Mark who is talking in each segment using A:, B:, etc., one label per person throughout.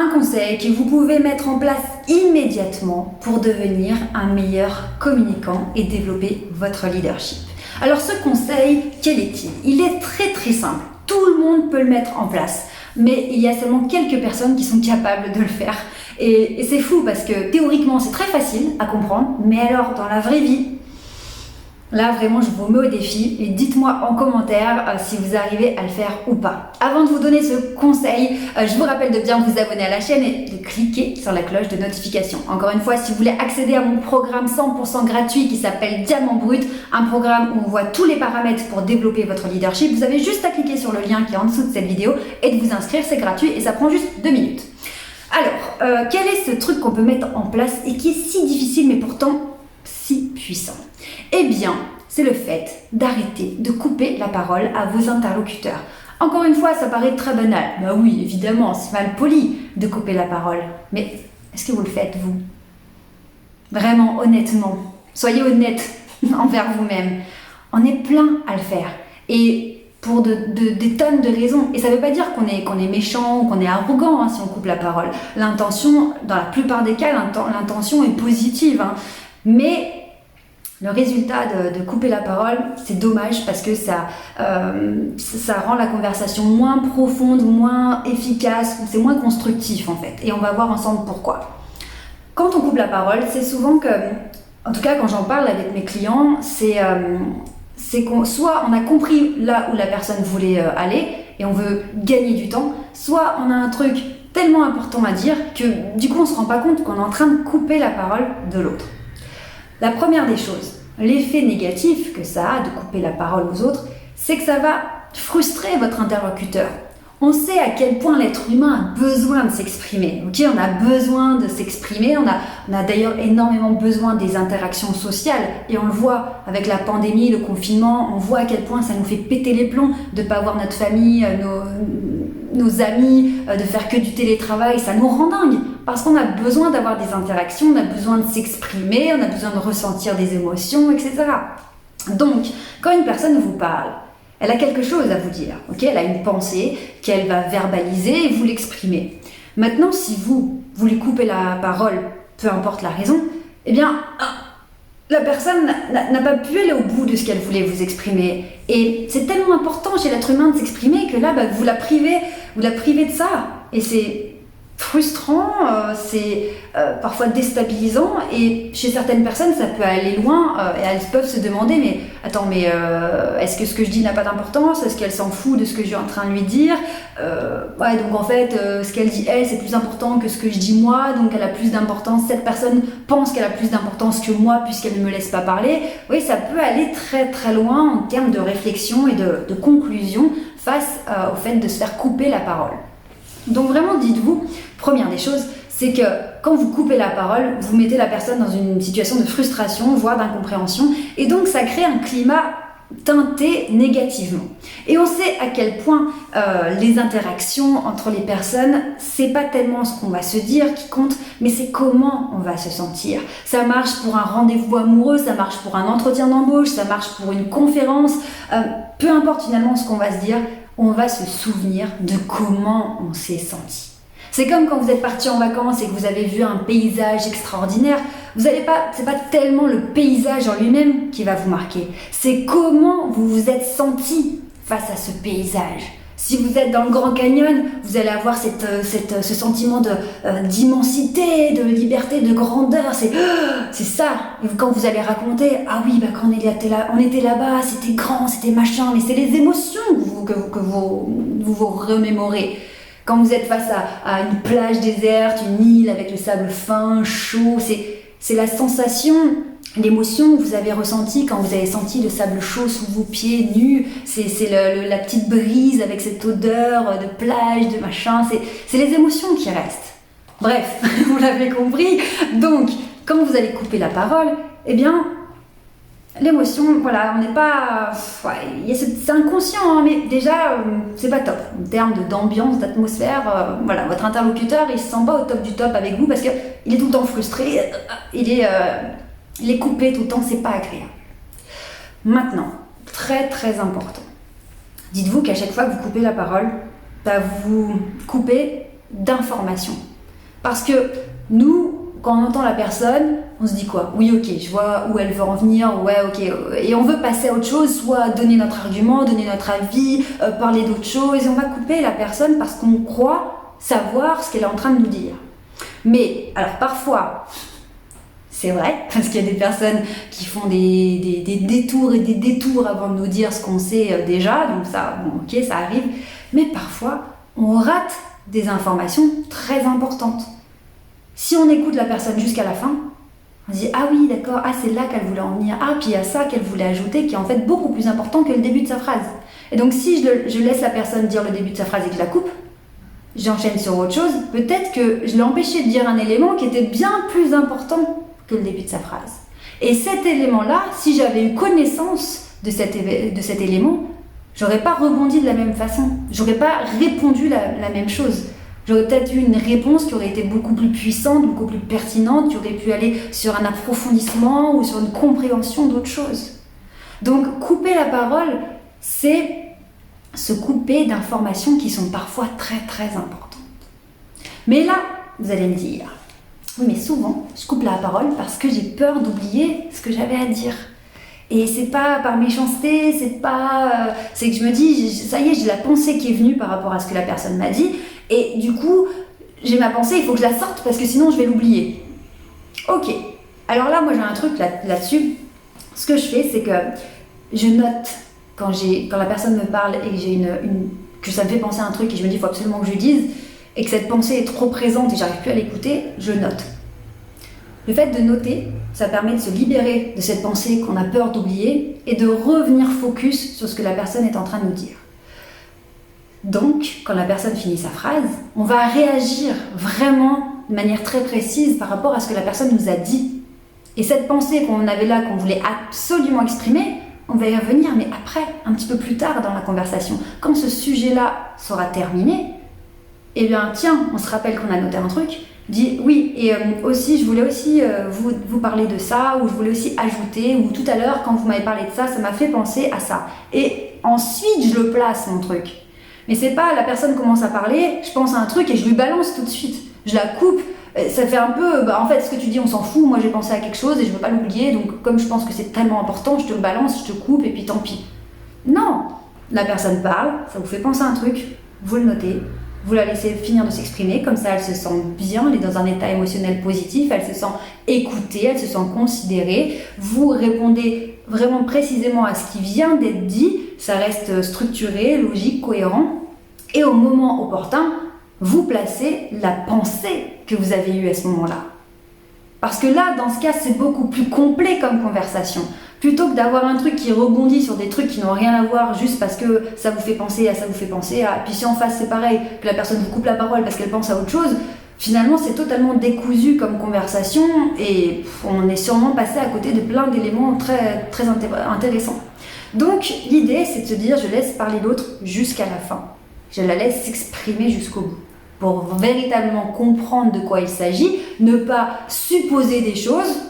A: un conseil que vous pouvez mettre en place immédiatement pour devenir un meilleur communicant et développer votre leadership. Alors ce conseil, quel est-il? Il est très simple. Tout le monde peut le mettre en place, mais il y a seulement quelques personnes qui sont capables de le faire. Et c'est fou parce que théoriquement c'est très facile à comprendre, mais alors dans la vraie vie, là vraiment je vous mets au défi et dites-moi en commentaire si vous arrivez à le faire ou pas. Avant de vous donner ce conseil, je vous rappelle de bien vous abonner à la chaîne et de cliquer sur la cloche de notification. Encore une fois, si vous voulez accéder à mon programme 100% gratuit qui s'appelle Diamant Brut, un programme où on voit tous les paramètres pour développer votre leadership, vous avez juste à cliquer sur le lien qui est en dessous de cette vidéo et de vous inscrire, c'est gratuit et ça prend juste 2 minutes. Alors, quel est ce truc qu'on peut mettre en place et qui est si difficile mais pourtant si puissant? Eh bien, c'est le fait d'arrêter de couper la parole à vos interlocuteurs. Encore une fois, ça paraît très banal. Bah oui, évidemment, c'est mal poli de couper la parole. Mais est-ce que vous le faites, vous? Vraiment, honnêtement. Soyez honnête envers vous-même. On est plein à le faire. Et pour des tonnes de raisons. Et ça ne veut pas dire qu'on est méchant ou qu'on est arrogant si on coupe la parole. L'intention, dans la plupart des cas, l'intention est positive. Mais le résultat de couper la parole, c'est dommage parce que ça rend la conversation moins profonde, moins efficace, c'est moins constructif en fait. Et on va voir ensemble pourquoi. Quand on coupe la parole, c'est souvent que, en tout cas quand j'en parle avec mes clients, c'est soit on a compris là où la personne voulait aller et on veut gagner du temps, soit on a un truc tellement important à dire que du coup on ne se rend pas compte qu'on est en train de couper la parole de l'autre. La première des choses, l'effet négatif que ça a de couper la parole aux autres, c'est que ça va frustrer votre interlocuteur. On sait à quel point l'être humain a besoin de s'exprimer. Ok, on a besoin de s'exprimer, on a d'ailleurs énormément besoin des interactions sociales et on le voit avec la pandémie, le confinement, on voit à quel point ça nous fait péter les plombs de ne pas voir notre famille, nos amis, de faire que du télétravail, ça nous rend dingue parce qu'on a besoin d'avoir des interactions, on a besoin de s'exprimer, on a besoin de ressentir des émotions, etc. Donc, quand une personne vous parle, elle a quelque chose à vous dire, ok? Elle a une pensée qu'elle va verbaliser et vous l'exprimer. Maintenant, si vous lui coupez la parole, peu importe la raison, eh bien, la personne n'a pas pu aller au bout de ce qu'elle voulait vous exprimer. Et c'est tellement important chez l'être humain de s'exprimer que là, vous la privez de ça. Et c'est frustrant, c'est parfois déstabilisant et chez certaines personnes ça peut aller loin et elles peuvent se demander mais attends mais est-ce que ce que je dis n'a pas d'importance, est-ce qu'elle s'en fout de ce que je suis en train de lui dire, ouais donc en fait ce qu'elle dit elle c'est plus important que ce que je dis moi donc elle a plus d'importance, cette personne pense qu'elle a plus d'importance que moi puisqu'elle ne me laisse pas parler. Oui, ça peut aller très loin en termes de réflexion et de conclusion face au fait de se faire couper la parole. Donc vraiment dites-vous, première des choses, c'est que quand vous coupez la parole, vous mettez la personne dans une situation de frustration, voire d'incompréhension, et donc ça crée un climat teinté négativement. Et on sait à quel point les interactions entre les personnes, c'est pas tellement ce qu'on va se dire qui compte, mais c'est comment on va se sentir. Ça marche pour un rendez-vous amoureux, ça marche pour un entretien d'embauche, ça marche pour une conférence, peu importe finalement ce qu'on va se dire, on va se souvenir de comment on s'est senti. C'est comme quand vous êtes parti en vacances et que vous avez vu un paysage extraordinaire. C'est pas tellement le paysage en lui-même qui va vous marquer. C'est comment vous vous êtes senti face à ce paysage. Si vous êtes dans le Grand Canyon, vous allez avoir ce sentiment d'immensité, de liberté, de grandeur. C'est ça. Et quand vous allez raconter, ah oui, quand on était là-bas, c'était grand, c'était machin. Mais c'est les émotions que vous remémorez. Quand vous êtes face à une plage déserte, une île avec le sable fin, chaud, c'est la sensation, l'émotion que vous avez ressentie quand vous avez senti le sable chaud sous vos pieds nus. C'est la petite brise avec cette odeur de plage, de machin. C'est les émotions qui restent. Bref, vous l'avez compris. Donc, quand vous allez couper la parole, eh bien, l'émotion, voilà, on n'est pas... c'est inconscient, mais déjà, c'est pas top. En termes d'ambiance, d'atmosphère, voilà, votre interlocuteur, il se sent pas au top du top avec vous parce qu'il est tout le temps frustré, il est coupé tout le temps, c'est pas agréable. Maintenant, très important, dites-vous qu'à chaque fois que vous coupez la parole, vous coupez d'informations. Parce que nous, quand on entend la personne, on se dit quoi? Oui, ok, je vois où elle veut en venir, ouais, ok. Et on veut passer à autre chose, soit donner notre argument, donner notre avis, parler d'autre chose. Et on va couper la personne parce qu'on croit savoir ce qu'elle est en train de nous dire. Mais, alors parfois, c'est vrai, parce qu'il y a des personnes qui font des détours et des détours avant de nous dire ce qu'on sait déjà, donc ça, bon, ok, ça arrive. Mais parfois, on rate des informations très importantes. Si on écoute la personne jusqu'à la fin, on se dit « Ah oui, d'accord, ah c'est là qu'elle voulait en venir, ah puis il y a ça qu'elle voulait ajouter qui est en fait beaucoup plus important que le début de sa phrase. » Et donc si je laisse la personne dire le début de sa phrase et que je la coupe, j'enchaîne sur autre chose, peut-être que je l'ai empêché de dire un élément qui était bien plus important que le début de sa phrase. Et cet élément-là, si j'avais eu connaissance de cet élément, j'aurais pas rebondi de la même façon, j'aurais pas répondu la même chose. J'aurais peut-être eu une réponse qui aurait été beaucoup plus puissante, beaucoup plus pertinente, qui aurait pu aller sur un approfondissement ou sur une compréhension d'autre chose. Donc, couper la parole, c'est se couper d'informations qui sont parfois très très importantes. Mais là, vous allez me dire, oui, mais souvent, je coupe la parole parce que j'ai peur d'oublier ce que j'avais à dire. Et c'est pas par méchanceté, c'est que je me dis, ça y est, j'ai la pensée qui est venue par rapport à ce que la personne m'a dit. Et du coup, j'ai ma pensée, il faut que je la sorte parce que sinon je vais l'oublier. Ok, alors là, moi j'ai un truc là-dessus. Ce que je fais, c'est que je note quand la personne me parle et que ça me fait penser à un truc et je me dis, il faut absolument que je lui dise, et que cette pensée est trop présente et j'arrive plus à l'écouter, je note. Le fait de noter, ça permet de se libérer de cette pensée qu'on a peur d'oublier et de revenir focus sur ce que la personne est en train de nous dire. Donc, quand la personne finit sa phrase, on va réagir vraiment de manière très précise par rapport à ce que la personne nous a dit. Et cette pensée qu'on avait là, qu'on voulait absolument exprimer, on va y revenir, mais après, un petit peu plus tard dans la conversation. Quand ce sujet-là sera terminé, eh bien, tiens, on se rappelle qu'on a noté un truc, dit oui, et aussi, je voulais aussi vous parler de ça, ou je voulais aussi ajouter, ou tout à l'heure, quand vous m'avez parlé de ça, ça m'a fait penser à ça. Et ensuite, je le place, mon truc. Mais c'est pas la personne commence à parler, je pense à un truc et je lui balance tout de suite. Je la coupe, ça fait un peu, en fait, ce que tu dis, on s'en fout, moi j'ai pensé à quelque chose et je veux pas l'oublier, donc comme je pense que c'est tellement important, je te le balance, je te coupe et puis tant pis. Non, la personne parle, ça vous fait penser à un truc, vous le notez, vous la laissez finir de s'exprimer, comme ça elle se sent bien, elle est dans un état émotionnel positif, elle se sent écoutée, elle se sent considérée, vous répondez vraiment précisément à ce qui vient d'être dit, ça reste structuré, logique, cohérent, et au moment opportun, vous placez la pensée que vous avez eue à ce moment-là. Parce que là, dans ce cas, c'est beaucoup plus complet comme conversation. Plutôt que d'avoir un truc qui rebondit sur des trucs qui n'ont rien à voir juste parce que ça vous fait penser à ça, vous fait penser à... Puis si en face c'est pareil, que la personne vous coupe la parole parce qu'elle pense à autre chose, finalement c'est totalement décousu comme conversation et on est sûrement passé à côté de plein d'éléments très, très intéressants. Donc l'idée c'est de se dire je laisse parler l'autre jusqu'à la fin. Je la laisse s'exprimer jusqu'au bout. Pour véritablement comprendre de quoi il s'agit, ne pas supposer des choses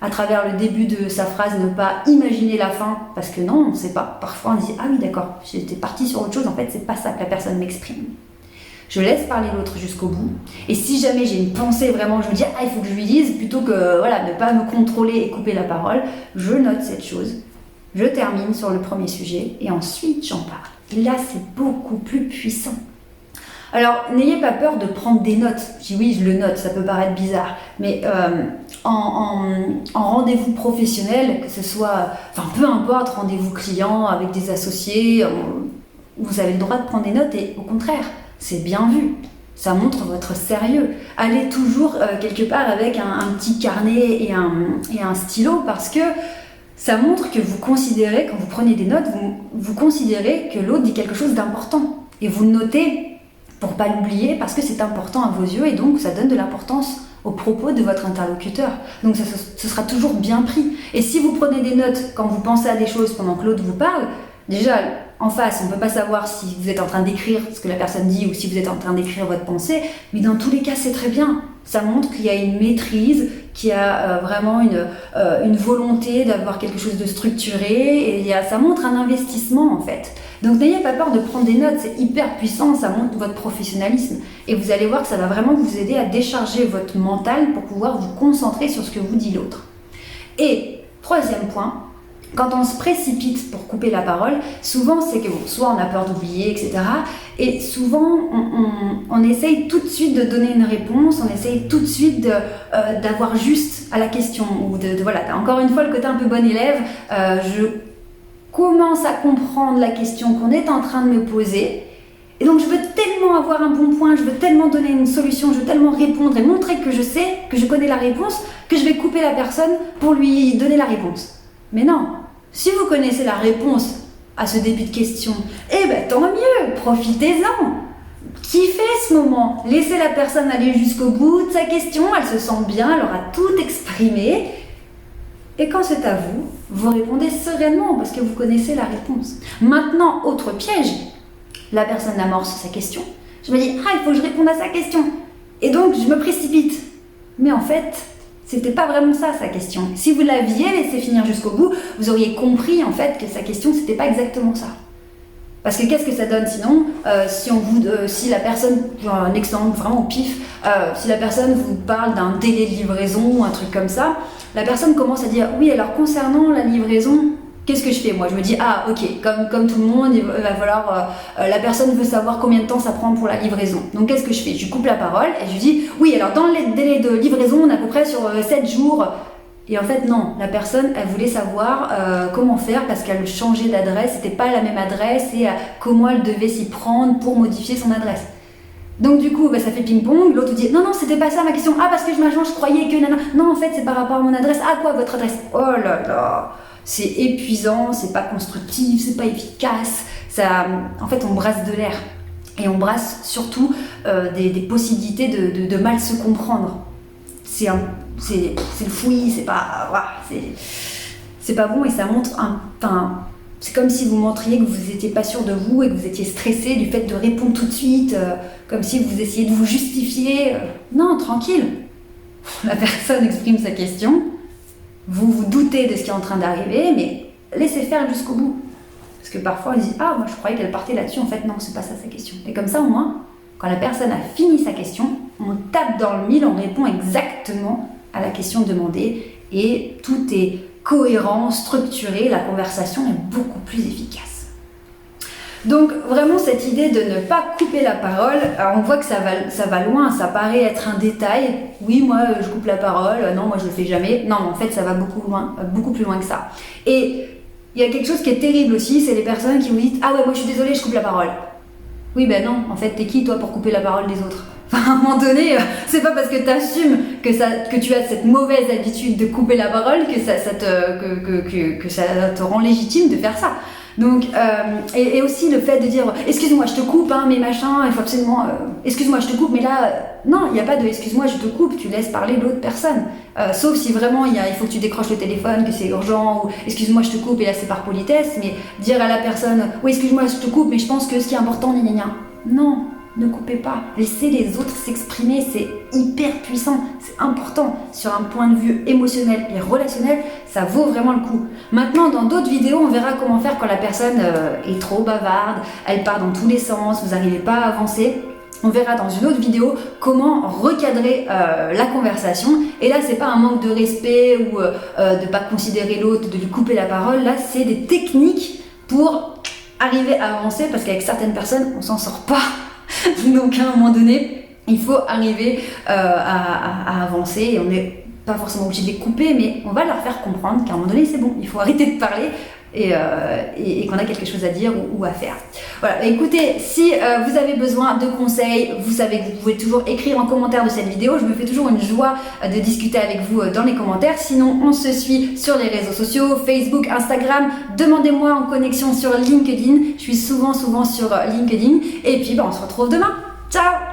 A: à travers le début de sa phrase, ne pas imaginer la fin, parce que non, on ne sait pas. Parfois on dit « Ah oui d'accord, j'étais partie sur autre chose, en fait c'est pas ça que la personne m'exprime ». Je laisse parler l'autre jusqu'au bout, et si jamais j'ai une pensée vraiment, je me dis « Ah, il faut que je lui dise », plutôt que voilà, ne pas me contrôler et couper la parole, je note cette chose, je termine sur le premier sujet, et ensuite j'en parle. Et là c'est beaucoup plus puissant. Alors, n'ayez pas peur de prendre des notes. Je dis oui, je le note, ça peut paraître bizarre. Mais en rendez-vous professionnel, que ce soit, enfin peu importe, rendez-vous client avec des associés, vous avez le droit de prendre des notes et au contraire, c'est bien vu. Ça montre votre sérieux. Allez toujours quelque part avec un petit carnet et un stylo parce que ça montre que vous considérez, quand vous prenez des notes, vous considérez que l'autre dit quelque chose d'important. Et vous notez pour pas l'oublier, parce que c'est important à vos yeux et donc ça donne de l'importance aux propos de votre interlocuteur. Donc ce sera toujours bien pris. Et si vous prenez des notes quand vous pensez à des choses pendant que l'autre vous parle, déjà en face, on ne peut pas savoir si vous êtes en train d'écrire ce que la personne dit ou si vous êtes en train d'écrire votre pensée, mais dans tous les cas, c'est très bien. ça montre qu'il y a une maîtrise, qu'il y a vraiment une volonté d'avoir quelque chose de structuré, et ça montre un investissement en fait. Donc n'ayez pas peur de prendre des notes, c'est hyper puissant, ça montre votre professionnalisme. Et vous allez voir que ça va vraiment vous aider à décharger votre mental pour pouvoir vous concentrer sur ce que vous dit l'autre. Et troisième point, quand on se précipite pour couper la parole, souvent c'est que soit on a peur d'oublier, etc. Et souvent on essaye tout de suite de donner une réponse, on essaye tout de suite d'avoir juste à la question. Ou voilà, t'as encore une fois le côté un peu bon élève, je commence à comprendre la question qu'on est en train de me poser. Et donc je veux tellement avoir un bon point, je veux tellement donner une solution, je veux tellement répondre et montrer que je sais, que je connais la réponse, que je vais couper la personne pour lui donner la réponse. Mais non, si vous connaissez la réponse à ce début de question, eh ben tant mieux, profitez-en. Kiffez ce moment, laissez la personne aller jusqu'au bout de sa question, elle se sent bien, elle aura tout exprimé. Et quand c'est à vous, vous répondez sereinement parce que vous connaissez la réponse. Maintenant, autre piège, la personne amorce sa question. Je me dis, il faut que je réponde à sa question. Et donc, je me précipite. Mais en fait, c'était pas vraiment ça sa question. Si vous l'aviez laissé finir jusqu'au bout, vous auriez compris en fait que sa question, c'était pas exactement ça. Parce que qu'est-ce que ça donne sinon si la personne, un exemple vraiment au pif, si la personne vous parle d'un délai de livraison ou un truc comme ça, la personne commence à dire oui, alors concernant la livraison, qu'est-ce que je fais? Moi je me dis ah ok, comme tout le monde, il va falloir, la personne veut savoir combien de temps ça prend pour la livraison. Donc qu'est-ce que je fais? Je coupe la parole et je lui dis oui, alors dans les délais de livraison, on est à peu près sur 7 jours. Et en fait, non, la personne, elle voulait savoir comment faire parce qu'elle changeait d'adresse, c'était pas la même adresse et comment elle devait s'y prendre pour modifier son adresse. Donc du coup, ça fait ping-pong, l'autre dit non, c'était pas ça ma question, ah parce que je croyais que non, en fait, c'est par rapport à mon adresse, ah quoi, votre adresse? Oh là là, c'est épuisant, c'est pas constructif, c'est pas efficace, ça, en fait, on brasse de l'air et on brasse surtout des possibilités de mal se comprendre. C'est le fouillis, c'est pas bon et ça montre c'est comme si vous montriez que vous n'étiez pas sûr de vous et que vous étiez stressé du fait de répondre tout de suite, comme si vous essayiez de vous justifier. Non, tranquille. La personne exprime sa question, vous vous doutez de ce qui est en train d'arriver, mais laissez faire jusqu'au bout. Parce que parfois on dit ah moi je croyais qu'elle partait là-dessus, en fait non, c'est pas ça sa question. Et comme ça au moins, quand la personne a fini sa question, on tape dans le mille, on répond exactement à la question demandée et tout est cohérent, structuré, la conversation est beaucoup plus efficace. Donc vraiment cette idée de ne pas couper la parole, alors on voit que ça va loin, ça paraît être un détail. Oui, moi je coupe la parole, non, moi je le fais jamais. Non, en fait ça va beaucoup plus loin que ça. Et il y a quelque chose qui est terrible aussi, c'est les personnes qui vous disent ah ouais, moi je suis désolée, je coupe la parole. Oui, ben non, en fait t'es qui toi pour couper la parole des autres? Enfin, à un moment donné, c'est pas parce que tu assumes que tu as cette mauvaise habitude de couper la parole que ça te rend légitime de faire ça. Donc, et aussi le fait de dire excuse-moi, je te coupe, hein, mais machin, il faut absolument. Excuse-moi, je te coupe, mais là, non, il n'y a pas de excuse-moi, je te coupe, tu laisses parler l'autre personne. Sauf si vraiment il faut que tu décroches le téléphone, que c'est urgent, ou excuse-moi, je te coupe, et là c'est par politesse, mais dire à la personne oui, excuse-moi, je te coupe, mais je pense que ce qui est important, gna gna gna. Non. Ne coupez pas, laissez les autres s'exprimer, c'est hyper puissant, c'est important. Sur un point de vue émotionnel et relationnel, ça vaut vraiment le coup. Maintenant, dans d'autres vidéos, on verra comment faire quand la personne est trop bavarde, elle part dans tous les sens, vous n'arrivez pas à avancer. On verra dans une autre vidéo comment recadrer la conversation. Et là, c'est pas un manque de respect ou de pas considérer l'autre, de lui couper la parole. Là, c'est des techniques pour arriver à avancer parce qu'avec certaines personnes, on s'en sort pas. Donc à un moment donné, il faut arriver à avancer et on n'est pas forcément obligé de les couper, mais on va leur faire comprendre qu'à un moment donné c'est bon, il faut arrêter de parler et qu'on a quelque chose à dire ou à faire. Voilà, écoutez, si vous avez besoin de conseils, vous savez que vous pouvez toujours écrire en commentaire de cette vidéo, je me fais toujours une joie de discuter avec vous dans les commentaires. Sinon, on se suit sur les réseaux sociaux, Facebook, Instagram, demandez-moi en connexion sur LinkedIn, je suis souvent sur LinkedIn, et puis on se retrouve demain. Ciao!